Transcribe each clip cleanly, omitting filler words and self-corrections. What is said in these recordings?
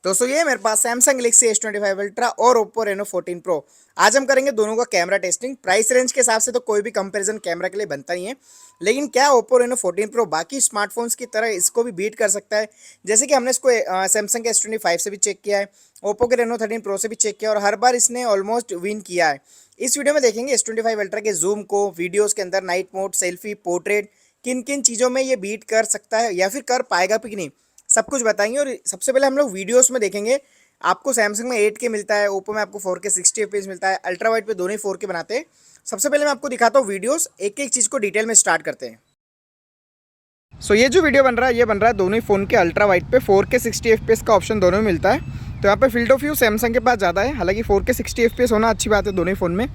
दोस्तों ये है मेरे पास सैमसंग गैलेक्सी S25 अल्ट्रा और ओप्पो रेनो 14 प्रो। आज हम करेंगे दोनों का कैमरा टेस्टिंग। प्राइस रेंज के हिसाब से तो कोई भी कंपैरिजन कैमरा के लिए बनता ही है, लेकिन क्या ओप्पो रेनो 14 प्रो बाकी स्मार्टफोन्स की तरह इसको भी बीट कर सकता है? जैसे कि हमने इसको सैमसंग के S25 से भी चेक किया है, ओप्पो के रेनो 13 प्रो से भी चेक किया और हर बार इसने ऑलमोस्ट विन किया है। इस वीडियो में देखेंगे S25 अल्ट्रा के जूम को, वीडियोज़ के अंदर नाइट मोड, सेल्फी, पोर्ट्रेट, किन किन चीज़ों में ये बीट कर सकता है या फिर कर पाएगा भी कि नहीं, सब कुछ बताएंगे। और सबसे पहले हम लोग वीडियोस में देखेंगे। आपको सैमसंग में 8K मिलता है, ओप्पो में आपको 4K 60 FPS मिलता है, अल्ट्रा वाइड पे दोनों ही 4K बनाते हैं। सबसे पहले मैं आपको दिखाता हूँ वीडियोस, एक एक चीज़ को डिटेल में स्टार्ट करते हैं। ये जो वीडियो बन रहा है ये बन रहा है दोनों ही फ़ोन के अल्ट्रा वाइड पे। 4K 60 FPS का ऑप्शन दोनों में मिलता है। तो यहाँ पे फील्ड ऑफ व्यू सैमसंग के पास ज़्यादा है, हालांकि 4K 60 FPS होना अच्छी बात है दोनों ही फ़ोन में।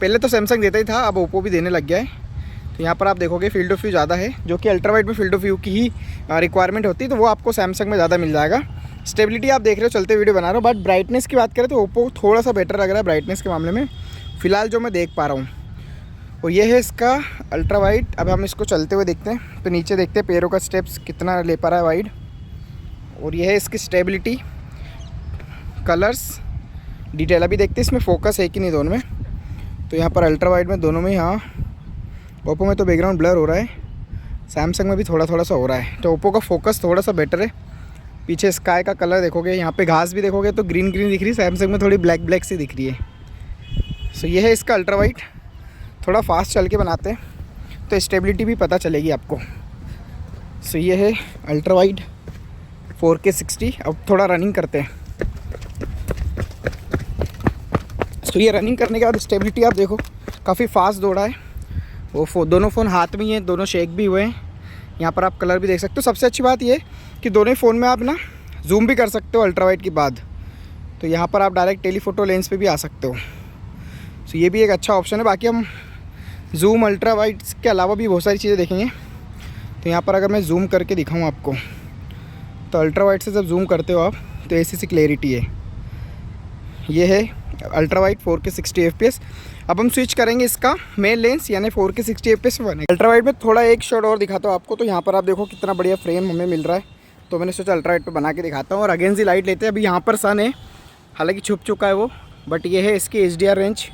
पहले तो सैमसंग देता ही था, अब ओप्पो भी देने लग गया है। तो यहाँ पर आप देखोगे फील्ड ऑफ व्यू ज़्यादा है, जो कि अल्ट्रा वाइड में फील्ड ऑफ व्यू की ही रिक्वायरमेंट होती है, तो वो आपको सैमसंग में ज़्यादा मिल जाएगा। स्टेबिलिटी आप देख रहे हो, चलते वीडियो बना रहा हूँ। बट ब्राइटनेस की बात करें तो ओप्पो थोड़ा सा बेटर लग रहा है ब्राइटनेस के मामले में, फ़िलहाल जो मैं देख पा रहा हूँ। और ये है इसका अल्ट्रा वाइड। अब हम इसको चलते हुए देखते हैं, तो नीचे देखते हैं पैरों का स्टेप्स कितना ले पा रहा है वाइड। और ये है इसकी स्टेबिलिटी, कलर्स, डिटेल अभी देखते हैं इसमें फोकस है कि नहीं दोनों में। तो यहाँ पर अल्ट्रा वाइड में दोनों में, हाँ ओप्पो में तो बैकग्राउंड ब्लर हो रहा है, सैमसंग में भी थोड़ा थोड़ा सा हो रहा है। तो ओप्पो का फोकस थोड़ा सा बेटर है। पीछे स्काई का कलर देखोगे, यहाँ पे घास भी देखोगे तो ग्रीन ग्रीन दिख रही है, सैमसंग में थोड़ी ब्लैक ब्लैक सी दिख रही है। ये है इसका अल्ट्रा वाइड। थोड़ा फास्ट चल के बनाते हैं तो स्टेबिलिटी भी पता चलेगी आपको। ये है अल्ट्रा वाइड 4K 60। अब थोड़ा रनिंग करते हैं। ये रनिंग करने के बाद स्टेबिलिटी आप देखो काफ़ी फास्ट दौड़ा है। वो दोनों फ़ोन हाथ में ही हैं, दोनों शेक भी हुए हैं। यहाँ पर आप कलर भी देख सकते हो। सबसे अच्छी बात ये कि दोनों ही फ़ोन में आप ना जूम भी कर सकते हो अल्ट्रा वाइड के बाद। तो यहाँ पर आप डायरेक्ट टेलीफोटो लेंस पे भी आ सकते हो। ये भी एक अच्छा ऑप्शन है। बाकी हम जूम अल्ट्रा वाइड के अलावा भी बहुत सारी चीज़ें देखेंगे। तो यहाँ पर अगर मैं जूम करके दिखाऊँ आपको, तो अल्ट्रा वाइड से जब जूम करते हो आप तो ऐसी क्लैरिटी है। ये है अल्ट्रा वाइड 4K 60 FPS। अब हम स्विच करेंगे इसका मेन लेंस, यानी 4K 60 FPS में बनेगा। अल्ट्रा वाइड में थोड़ा एक शॉट और दिखाता हूँ आपको। तो यहाँ पर आप देखो कितना बढ़िया फ्रेम हमें मिल रहा है। तो मैंने सोचा अल्ट्रा वाइड पे बना के दिखाता हूँ। और अगेंस्ट दी लाइट लेते हैं। अभी यहाँ पर सन है, हालांकि छुप चुका है वो, बट ये है इसकी HDR रेंज,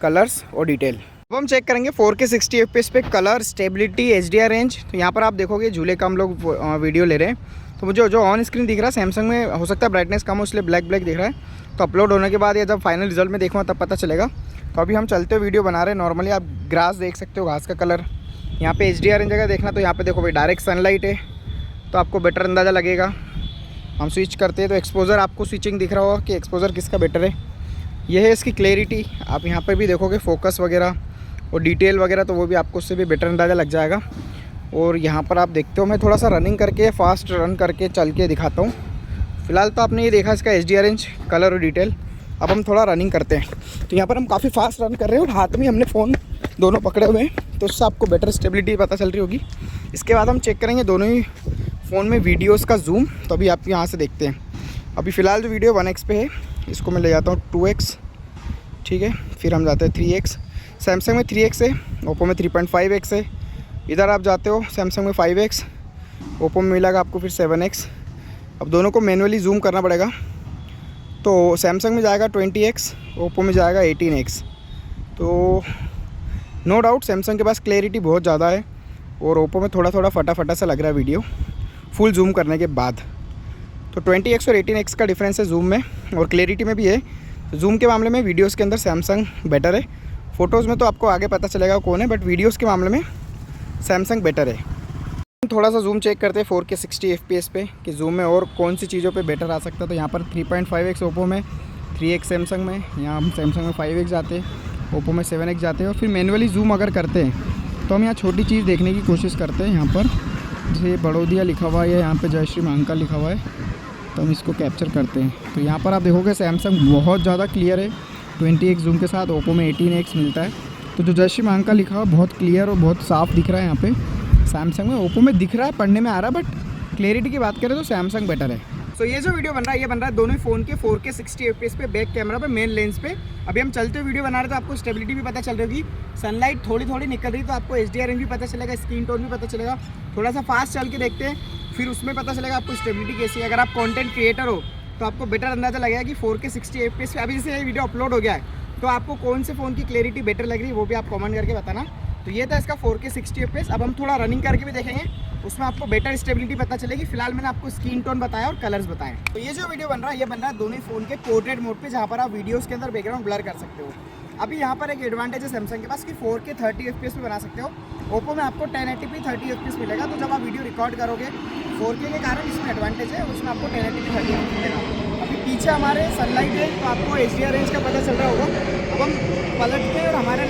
कलर्स और डिटेल। अब हम चेक करेंगे 4K 60 FPS पे कलर, स्टेबिलिटी, HDR रेंज। तो यहाँ पर आप देखोगे झूले का हम लोग वीडियो ले रहे हैं। तो मुझे जो ऑन स्क्रीन दिख रहा है सैमसंग में, हो सकता है ब्राइटनेस कम हो इसलिए ब्लैक ब्लैक दिख रहा है। तो अपलोड होने के बाद या जब फाइनल रिजल्ट में देखूँगा तब पता चलेगा। तो अभी हम चलते हुए वीडियो बना रहे हैं। नॉर्मली आप ग्रास देख सकते हो, घास का कलर। यहाँ पे HDR रेंज जगह देखना, तो यहाँ पे देखो भाई डायरेक्ट सनलाइट है, तो आपको बेटर अंदाज़ा लगेगा। हम स्विच करते हैं तो एक्सपोजर आपको स्विचिंग दिख रहा होगा कि एक्सपोजर किसका बेटर है। यह है इसकी क्लैरिटी। आप यहाँ पर भी देखोगे फोकस वगैरह और डिटेल वगैरह, तो वो भी आपको उससे भी बेटर अंदाज़ा लग जाएगा। और यहाँ पर आप देखते हो मैं थोड़ा सा रनिंग करके, फास्ट रन करके चल के दिखाता हूँ। फिलहाल तो आपने ये देखा इसका HDR रेंज, कलर और डिटेल। अब हम थोड़ा रनिंग करते हैं। तो यहाँ पर हम काफ़ी फास्ट रन कर रहे हैं और हाथ में हमने फ़ोन दोनों पकड़े हुए हैं, तो उससे आपको बेटर स्टेबिलिटी पता चल रही होगी। इसके बाद हम चेक करेंगे दोनों ही फ़ोन में वीडियोज़ का जूम। तो अभी आप यहाँ से देखते हैं। अभी फ़िलहाल जो वीडियो 1x पे है, इसको मैं ले जाता हूँ 2x, ठीक है। फिर हम जाते हैं 3x। सैमसंग में 3x है, ओप्पो में 3.5x है। इधर आप जाते हो सैमसंग में 5x, ओप्पो में मिलेगा आपको फिर 7x। अब दोनों को मैनुअली जूम करना पड़ेगा। तो सैमसंग में जाएगा 20x, ओप्पो में जाएगा 18x। तो नो डाउट सैमसंग के पास क्लैरिटी बहुत ज़्यादा है और ओप्पो में थोड़ा थोड़ा फटाफटा सा लग रहा है वीडियो फुल जूम करने के बाद। तो 20x और 18x का डिफरेंस है जूम में, और क्लैरिटी में भी है। जूम के मामले में वीडियोज़ के अंदर सैमसंग बेटर है। फ़ोटोज़ में तो आपको आगे पता चलेगा कौन है, बट वीडियोज़ के मामले में सैमसंग बेटर है। थोड़ा सा जूम चेक करते हैं 4K 60 FPS पे कि जूम में और कौन सी चीज़ों पे बेटर आ सकता है। तो यहाँ पर 3.5x ओप्पो में, 3x सैमसंग में। यहाँ हम सैमसंग में 5x जाते हैं, ओप्पो में 7x जाते हैं। और फिर मैनुअली जूम अगर करते हैं तो हम यहाँ छोटी चीज़ देखने की कोशिश करते हैं। यहाँ पर जैसे बड़ौदिया लिखा हुआ है, यहाँ पर जय श्री महाकाल लिखा हुआ है, तो हम इसको कैप्चर करते हैं। तो यहाँ पर आप देखोगे सैमसंग बहुत ज़्यादा क्लियर है 20x जूम के साथ, ओप्पो में 18x मिलता है। तो जो जय श्री महाकाल लिखा हुआ बहुत क्लियर और बहुत साफ़ दिख रहा है यहाँ पे सैमसंग में। ओप्पो में दिख रहा है, पढ़ने में आ रहा है, बट क्लैरिटी की बात करें तो सैमसंग बेटर है। ये जो वीडियो बन रहा है ये बन रहा है दोनों ही फ़ोन के 4K 60 FPS पे, बैक कैमरा पे, मेन लेंस पे। अभी हम चलते हुए वीडियो बना रहे तो आपको स्टेबिलिटी भी पता चल रही होगी, सनलाइट थोड़ी थोड़ी निकल रही तो आपको HDR रेंज भी पता चलेगा, स्क्रीन टोन भी पता चलेगा। थोड़ा सा फास्ट चल के देखते हैं, फिर उसमें पता चलेगा आपको स्टेबिलिटी कैसी है। अगर आप कंटेंट क्रिएटर हो तो आपको बेटर अंदाज़ा लगेगा कि 4K 60 FPS पे अभी जैसे ये वीडियो अपलोड हो गया है तो आपको कौन से फ़ोन की क्लैरिटी बेटर लग रही है वो भी आप कमेंट करके बताना। तो ये था इसका 4K 60 FPS। अब हम थोड़ा रनिंग करके भी देखेंगे, उसमें आपको बेटर स्टेबिलिटी पता चलेगी। फिलहाल मैंने आपको स्किन टोन बताया और कलर्स बताए। तो ये जो वीडियो बन रहा है ये बन रहा है दोनों फ़ोन के पोर्ट्रेट मोड पे, जहाँ पर आप वीडियोज़ के अंदर बैकग्राउंड ब्लर कर सकते हो। अभी यहाँ पर एक एडवांटेज है सैमसंग के पास कि 4K 30 FPS पे बना सकते हो। ओप्पो में आपको 1080p 30 FPS मिलेगा। तो जब आप वीडियो रिकॉर्ड करोगे 4K के कारण इसमें एडवांटेज है, उसमें आपको 1080p 30 FPS मिलेगा। अभी पीछे हमारे सनलाइट है तो आपको HDR रेंज का पता चल रहा होगा। अब हम पलट के और हमारे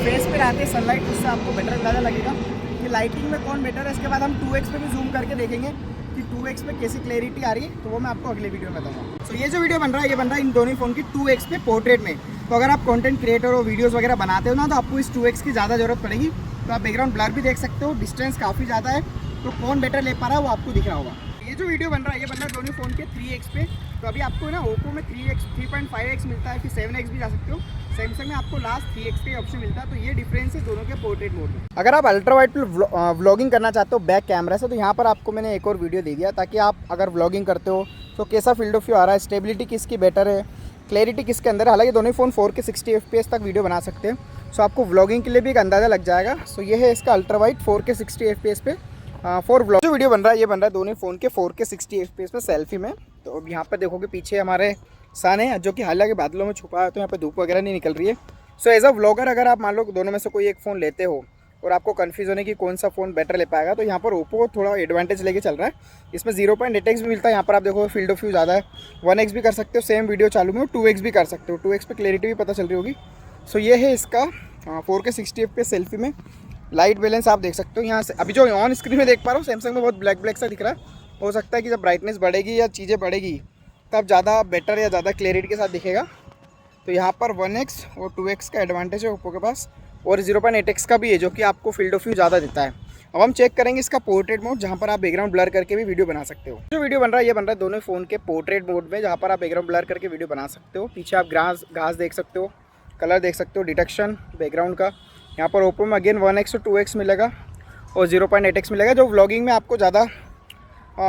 फेस पे रहते हैं सनलाइट, उससे आपको बेटर अंदाज़ा लगेगा कि लाइटिंग में कौन बेटर है। इसके बाद हम 2x पे भी जूम करके देखेंगे कि 2x पे कैसी क्लैरिटी आ रही है, तो वो मैं आपको अगले वीडियो में बताऊंगा। तो ये जो वीडियो बन रहा है ये बन रहा है इन दोनों फ़ोन की 2x पे पोर्ट्रेट में। तो अगर आप कंटेंट क्रिएटर हो, वीडियोज़ वगैरह बनाते हो ना, तो आपको इस 2x की ज़्यादा ज़रूरत पड़ेगी। तो आप बैकग्राउंड ब्लर भी देख सकते हो, डिस्टेंस काफ़ी ज़्यादा है, तो कौन बेटर ले पा रहा है वो आपको दिख रहा होगा। ये जो वीडियो बन रहा है ये बन रहा है दोनों फ़ोन के 3x पे। तो अभी आपको ना ओप्पो में 3.5x मिलता है, फिर 7x भी जा सकते हो। सैमसंग में आपको लास्ट 3x का ऑप्शन मिलता है। तो ये डिफरेंस है दोनों के पोर्ट्रेट मोड में। अगर आप अल्ट्रा वाइड पे व्लॉगिंग करना चाहते हो बैक कैमरा से, तो यहाँ पर आपको मैंने एक और वीडियो दे दिया ताकि आप अगर व्लॉगिंग करते हो तो कैसा फील्ड ऑफ व्यू आ रहा है, स्टेबिलिटी किसकी बेटर है, क्लैरिटी किसके अंदर है। हालांकि दोनों फ़ोन 4K 60 FPS तक वीडियो बना सकते हैं। सो आपको व्लॉगिंग के लिए भी एक अंदाज़ा लग जाएगा। सो ये है इसका अल्ट्रा वाइड 4K 60 FPS पे फॉर व्लॉग। जो वीडियो बन रहा है ये बन रहा है दोनों फ़ोन के 4K 60 FPS में सेल्फी में। तो अब यहाँ पर देखोगे पीछे हमारे सन है जो कि हालांकि बादलों में छुपा है, तो यहाँ पे धूप वगैरह नहीं निकल रही है। सो एज अ व्लॉगर अगर आप मान लो दोनों में से कोई एक फ़ोन लेते हो और आपको कन्फ्यूज़ होने की कौन सा फ़ोन बेटर ले पाएगा, तो यहाँ पर ओप्पो थोड़ा एडवांटेज लेके चल रहा है। इसमें 0.8x भी मिलता है। यहाँ पर आप देखो फील्ड ऑफ व्यू ज़्यादा है, 1x भी कर सकते हो सेम वीडियो चालू में, और 2x भी कर सकते हो। 2x पे क्लैरिटी भी पता चल रही होगी। सो ये है इसका 4K 60 FPS सेल्फी में। लाइट बैलेंस आप देख सकते हो यहाँ से। अभी जो ऑन स्क्रीन में देख पा रहा हूँ सैमसंग में बहुत ब्लैक ब्लैक सा दिख रहा है। हो सकता है कि जब ब्राइटनेस बढ़ेगी या चीज़ें बढ़ेगी तब ज़्यादा बेटर या ज़्यादा क्लैरिटी के साथ दिखेगा। तो यहाँ पर 1x और 2x का एडवांटेज है ओप्पो के पास, और 0.8x का भी है जो कि आपको फील्ड ऑफ व्यू ज़्यादा देता है। अब हम चेक करेंगे इसका पोर्ट्रेट मोड, जहाँ पर आप बैकग्राउंड ब्लर करके भी वीडियो बना सकते हो। जो वीडियो बन रहा है ये बन रहा है दोनों फ़ोन के पोर्ट्रेट मोड में, जहाँ पर आप बैकग्राउंड ब्लर करके वीडियो बना सकते हो। पीछे आप घास देख सकते हो, कलर देख सकते हो, डिटेक्शन बैकग्राउंड का। यहाँ पर ओप्पो में अगेन 1x और 2x मिलेगा और 0.8x मिलेगा, जो व्लॉगिंग में आपको ज़्यादा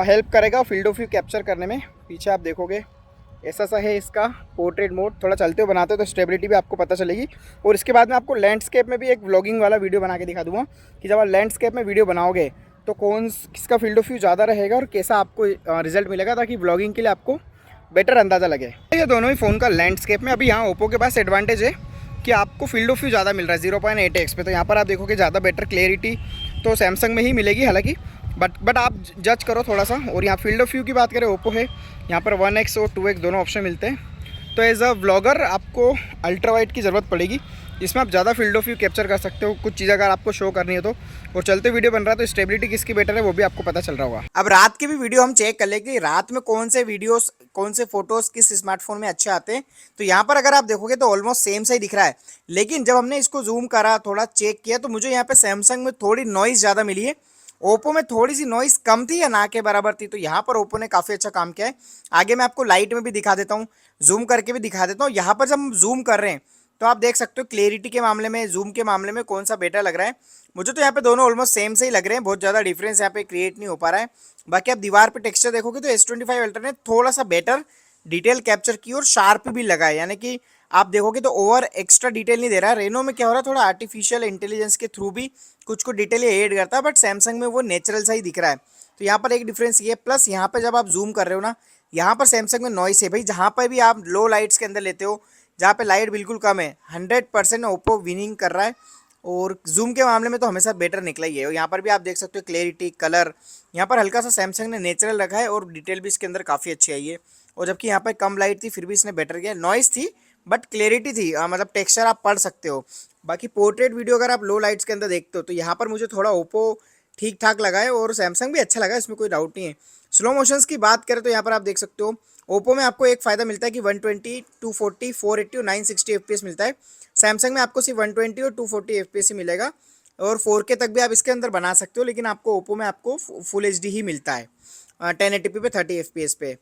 हेल्प करेगा फील्ड ऑफ व्यू कैप्चर करने में। पीछे आप देखोगे ऐसा सा है इसका पोर्ट्रेट मोड। थोड़ा चलते हो बनाते हो तो स्टेबिलिटी भी आपको पता चलेगी। और इसके बाद में आपको लैंडस्केप में भी एक व्लॉगिंग वाला वीडियो बना के दिखा दूँगा कि जब आप लैंडस्केप में वीडियो बनाओगे तो किसका फील्ड ऑफ व्यू ज़्यादा रहेगा और कैसा आपको रिजल्ट मिलेगा, ताकि व्लॉगिंग के लिए आपको बेटर अंदाज़ा लगे। ये दोनों ही फ़ोन का लैंडस्केप में। अभी यहाँ ओप्पो के पास एडवांटेज है कि आपको फील्ड ऑफ व्यू ज़्यादा मिल रहा है 0.8x पे। तो यहाँ पर आप देखोगे ज़्यादा बेटर क्लैरिटी तो सैमसंग में ही मिलेगी हालांकि, बट आप जज करो थोड़ा सा। और यहाँ फील्ड ऑफ व्यू की बात करें ओप्पो है, यहाँ पर 1x और 2x दोनों ऑप्शन मिलते हैं। तो एज अ व्लॉगर आपको अल्ट्रा वाइड की ज़रूरत पड़ेगी, जिसमें आप ज़्यादा फील्ड ऑफ व्यू कैप्चर कर सकते हो, कुछ चीज़ अगर आपको शो करनी है तो। और चलते वीडियो बन रहा है तो स्टेबिलिटी किसकी बेटर है वो भी आपको पता चल रहा होगा। अब रात की भी वीडियो हम चेक कर लेंगे, रात में कौन से वीडियोस कौन से फोटोज़ किस स्मार्टफोन में अच्छे आते हैं। तो यहाँ पर अगर आप देखोगे तो ऑलमोस्ट सेम सा ही दिख रहा है, लेकिन जब हमने इसको जूम करा थोड़ा चेक किया तो मुझे यहाँ पे सैमसंग में थोड़ी नॉइज़ ज़्यादा मिली है, ओप्पो में थोड़ी सी नॉइज़ कम थी या ना के बराबर थी। तो यहाँ पर ओप्पो ने काफ़ी अच्छा काम किया है। आगे मैं आपको लाइट में भी दिखा देता हूँ, जूम करके भी दिखा देता हूँ। यहाँ पर जब हम जूम कर रहे हैं तो आप देख सकते हो क्लैरिटी के मामले में, जूम के मामले में कौन सा बेटर लग रहा है। मुझे तो यहाँ पे दोनों ऑलमोस्ट सेम से ही लग रहे हैं, बहुत ज़्यादा डिफरेंस यहाँ पे क्रिएट नहीं हो पा रहा है। बाकी आप दीवार पे टेक्सचर देखोगे तो S25 अल्ट्रा ने थोड़ा सा बेटर डिटेल कैप्चर की और शार्प भी लगा है, यानी कि आप देखोगे तो ओवर एक्स्ट्रा डिटेल नहीं दे रहा है। रेनो में क्या हो रहा है, थोड़ा आर्टिफिशियल इंटेलिजेंस के थ्रू भी कुछ डिटेल ऐड करता है, बट सैमसंग में वो नेचुरल सा ही दिख रहा है। तो यहाँ पर एक डिफरेंस ये है। प्लस यहाँ पर जब आप जूम कर रहे हो ना, यहाँ पर सैमसंग में नॉइस है भाई। जहाँ पर भी आप लो लाइट्स के अंदर लेते हो, जहाँ पे लाइट बिल्कुल कम है, 100% ओप्पो विनिंग कर रहा है। और जूम के मामले में तो हमेशा बेटर निकला ही है। और यहाँ पर भी आप देख सकते हो क्लैरिटी, कलर, यहाँ पर हल्का सा सैमसंग ने नेचुरल रखा है और डिटेल भी इसके अंदर काफ़ी अच्छी आई है। और जबकि यहाँ पर कम लाइट थी फिर भी इसने बेटर किया, नॉइस थी बट क्लैरिटी थी, मतलब टेक्सचर आप पढ़ सकते हो। बाकी पोर्ट्रेट वीडियो अगर आप लो लाइट्स के अंदर देखते हो तो यहाँ पर मुझे थोड़ा ओप्पो ठीक ठाक लगा है और सैमसंग भी अच्छा लगा, इसमें कोई डाउट नहीं है। स्लो मोशंस की बात करें तो यहाँ पर आप देख सकते हो ओप्पो में आपको एक फ़ायदा मिलता है कि 120, 240, 480 और 960 FPS मिलता है। सैमसंग में आपको सिर्फ 120 और 240 FPS ही मिलेगा। और 4K तक भी आप इसके अंदर बना सकते हो, लेकिन आपको ओप्पो में आपको फुल HD ही मिलता है 1080p पे 30 FPS पे,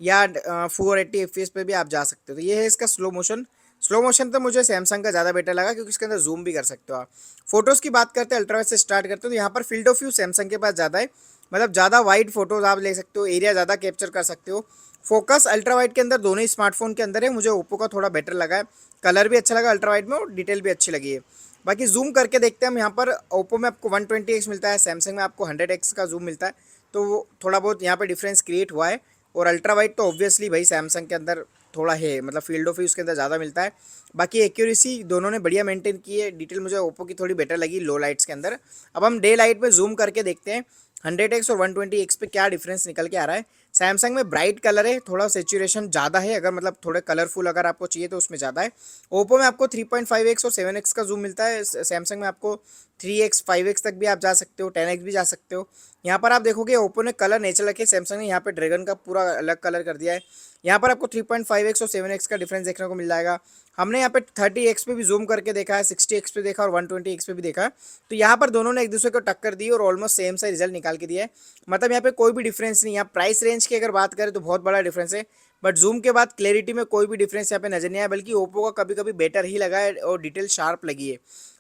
या 480 FPS पे भी आप जा सकते हो। तो ये है इसका स्लो मोशन स्लो मोशन तो मुझे सैमसंग का ज़्यादा बेटर लगा क्योंकि इसके अंदर जूम भी कर सकते हो आप। फोटोज़ की बात करते हैं, अल्ट्रावाइड से स्टार्ट करते हो तो यहाँ पर फील्ड ऑफ व्यू सैमसंग के पास ज़्यादा है, मतलब ज़्यादा वाइड फोटोज़ आप ले सकते हो, एरिया ज़्यादा कैप्चर कर सकते हो। फोकस अल्ट्रावाइड के अंदर दोनों ही स्मार्टफोन के अंदर है, मुझे ओप्पो का थोड़ा बेटर लगा है, कलर भी अच्छा लगा अल्ट्रावाइड में और डिटेल भी अच्छी लगी है। बाकी जूम करके देखते हैं हम, यहाँ पर ओप्पो में आपको 120x मिलता है, सैमसंग में आपको 100x का जूम मिलता है, तो वो थोड़ा बहुत यहाँ पर डिफरेंस क्रिएट हुआ है। और अल्ट्रावाइड तो ऑब्वियसली भाई सैमसंग के अंदर थोड़ा है, मतलब फील्ड ऑफ व्यू उसके अंदर ज़्यादा मिलता है। बाकी एक्यूरेसी दोनों ने बढ़िया मेंटेन की है, डिटेल मुझे ओप्पो की थोड़ी बेटर लगी लो लाइट्स के अंदर। अब हम डे लाइट में जूम करके देखते हैं 100x और 120x पे क्या डिफरेंस निकल के आ रहा है। सैमसंग में ब्राइट कलर है, थोड़ा सेचुरेशन ज़्यादा है, अगर मतलब थोड़े कलरफुल अगर आपको चाहिए तो उसमें ज़्यादा है। ओप्पो में आपको 3.5x और 7x का जूम मिलता है, सैमसंग में आपको 3x 5x तक भी आप जा सकते हो, 10x भी जा सकते हो। यहाँ पर आप देखोगे ओप्पो ने कलर नेचर रखे, सैमसंग ने यहाँ पे ड्रैगन का पूरा अलग कलर कर दिया है। यहाँ पर आपको 3.5x और 7x का डिफरेंस देखने को मिल जाएगा। हमने यहाँ पे 30x पे भी जूम करके देखा है, 60x पे देखा और 120x पे भी देखा है, तो यहाँ पर दोनों ने एक दूसरे को टक्कर दी और ऑलमोस्ट सेम सा रिजल्ट निकाल के दिया है। मतलब यहाँ पे कोई भी डिफरेंस नहीं है। प्राइस रेंज की अगर बात करें तो बहुत बड़ा डिफरेंस है, बट जूम के बाद क्लैरिटी में कोई भी डिफरेंस यहाँ पे नजर नहीं आया, बल्कि ओप्पो का कभी कभी बेटर ही लगा है और डिटेल शार्प लगी है।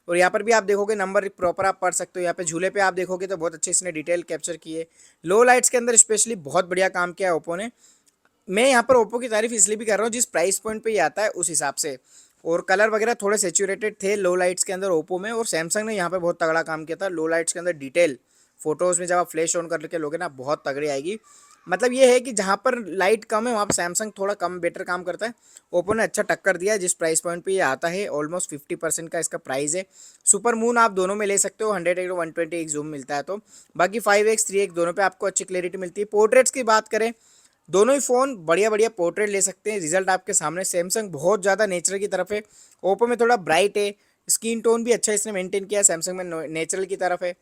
और यहाँ पर भी आप देखोगे नंबर प्रॉपर आप पढ़ सकते हो, यहाँ पे झूले पे आप देखोगे तो बहुत अच्छे इसने डिटेल कैप्चर की है। लो लाइट्स के अंदर स्पेशली बहुत बढ़िया काम किया है ओप्पो ने। मैं यहाँ पर ओप्पो की तारीफ इसलिए भी कर रहा हूँ जिस प्राइस पॉइंट पे ये आता है उस हिसाब से, और कलर वगैरह थोड़े सेचुरेटेड थे लो लाइट्स के अंदर ओप्पो में, और सैमसंग ने यहाँ पे बहुत तगड़ा काम किया था लो लाइट्स के अंदर। डिटेल फोटोज़ में जब आप फ्लैश ऑन करके लोगे ना बहुत तगड़ी आएगी। मतलब ये है कि जहाँ पर लाइट कम है वहाँ पर सैमसंग थोड़ा कम बेटर काम करता है। ओप्पो ने अच्छा टक्कर दिया है जिस प्राइस पॉइंट पे ये आता है, ऑलमोस्ट 50% का इसका प्राइस है। सुपर मून आप दोनों में ले सकते हो, 100x और 120x जूम मिलता है तो। बाकी 5x 3x दोनों पे आपको अच्छी क्लैरिटी मिलती है। पोर्ट्रेट्स की बात करें, दोनों ही फ़ोन बढ़िया बढ़िया पोर्ट्रेट ले सकते हैं, रिजल्ट आपके सामने। सैमसंग बहुत ज़्यादा नेचुरल की तरफ है, ओप्पो में थोड़ा ब्राइट है, स्किन टोन भी अच्छा इसने मेंटेन किया है, सैमसंग में नेचुरल की तरफ है।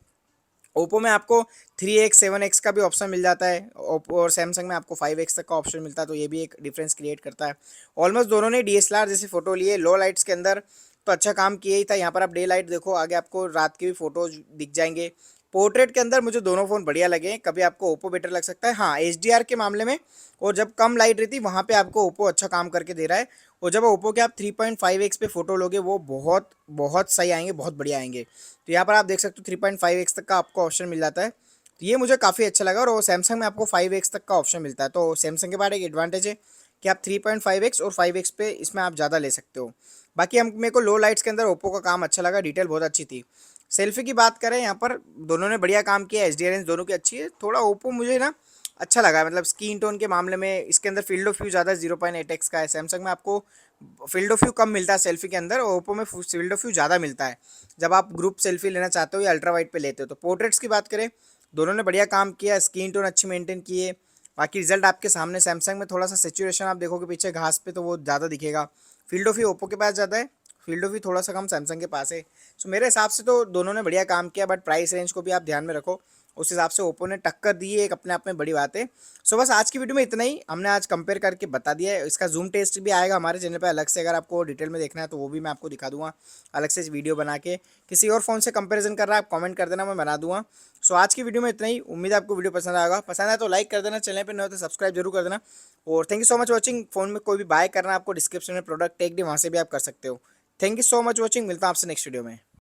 ओप्पो में आपको 3x 7x का भी ऑप्शन मिल जाता है, ओप्पो और सैमसंग में आपको 5x तक का ऑप्शन मिलता है, तो ये भी एक डिफरेंस क्रिएट करता है। ऑलमोस्ट दोनों ने डीएसएलआर जैसी फ़ोटो लिए लो लाइट्स के अंदर, तो अच्छा काम किया ही था। यहाँ पर आप डे लाइट देखो, आगे आपको रात की भी फ़ोटोज दिख जाएंगे। पोर्ट्रेट के अंदर मुझे दोनों फ़ोन बढ़िया लगे, कभी आपको ओप्पो बेटर लग सकता है हाँ HDR के मामले में, और जब कम लाइट रहती वहाँ पे आपको ओप्पो अच्छा काम करके दे रहा है। और जब ओप्पो के आप 3.5x पे फोटो लोगे वो बहुत बहुत सही आएंगे, बहुत बढ़िया आएंगे। तो यहाँ पर आप देख सकते हो 3.5x तक का आपको ऑप्शन मिल जाता है, तो ये मुझे काफ़ी अच्छा लगा। और सैमसंग में आपको 5x तक का ऑप्शन मिलता है, तो सैमसंग के बाद एक एडवांटेज है कि आप 3.5x और 5x पे इसमें आप ज़्यादा ले सकते हो। बाकी हम मेरे को लो लाइट्स के अंदर ओप्पो का काम अच्छा लगा, डिटेल बहुत अच्छी थी। सेल्फी की बात करें यहाँ पर दोनों ने बढ़िया काम किया, HDR रेंज दोनों की अच्छी है। थोड़ा ओप्पो मुझे ना अच्छा लगा, मतलब स्किन टोन के मामले में इसके अंदर फील्ड ऑफ व्यू ज़्यादा 0.8x का है। सैमसंग में आपको फील्ड ऑफ व्यू कम मिलता है सेल्फी के अंदर, और ओप्पो में फील्ड ऑफ व्यू ज़्यादा मिलता है जब आप ग्रुप सेल्फी लेना चाहते हो या अल्ट्रा वाइड पे लेते हो। तो पोर्ट्रेट्स की बात करें, दोनों ने बढ़िया काम किया, स्किन टोन अच्छी मेंटेन की है। बाकी रिजल्ट आपके सामने, सैमसंग में थोड़ा सा सेचुरेशन आप देखोगे पीछे घास पे तो वो ज़्यादा दिखेगा। फील्ड ऑफ व्यू ओप्पो के पास ज़्यादा है, फील्ड ऑफ व्यू थोड़ा सा कम सैमसंग के पास है। सो मेरे हिसाब से तो दोनों ने बढ़िया काम किया, बट प्राइस रेंज को भी आप ध्यान में रखो, उस हिसाब से ओप्पो ने टक्कर दी है, एक अपने आप में बड़ी बात है। सो बस आज की वीडियो में इतना ही, हमने आज कंपेयर करके बता दिया है। इसका जूम टेस्ट भी आएगा हमारे चैनल पे अलग से, अगर आपको डिटेल में देखना है तो वो भी मैं आपको दिखा दूंगा अलग से वीडियो बना के। किसी और फ़ोन से कंपेरिजन कर रहा है आप कमेंट कर देना, मैं बना दूंगा। सो आज की वीडियो में इतना ही, उम्मीद है आपको वीडियो पसंद आएगा। पसंद आए तो लाइक कर देना, चैनल पर न हो तो सब्सक्राइब जरूर कर देना। और thank you so much watching. Phone में कोई भी बाय करना है आपको डिस्क्रिप्शन में प्रोडक्ट टेक डी वहाँ से भी आप कर सकते हो। Thank you so much watching, मिलता हूँ आपसे नेक्स्ट वीडियो में।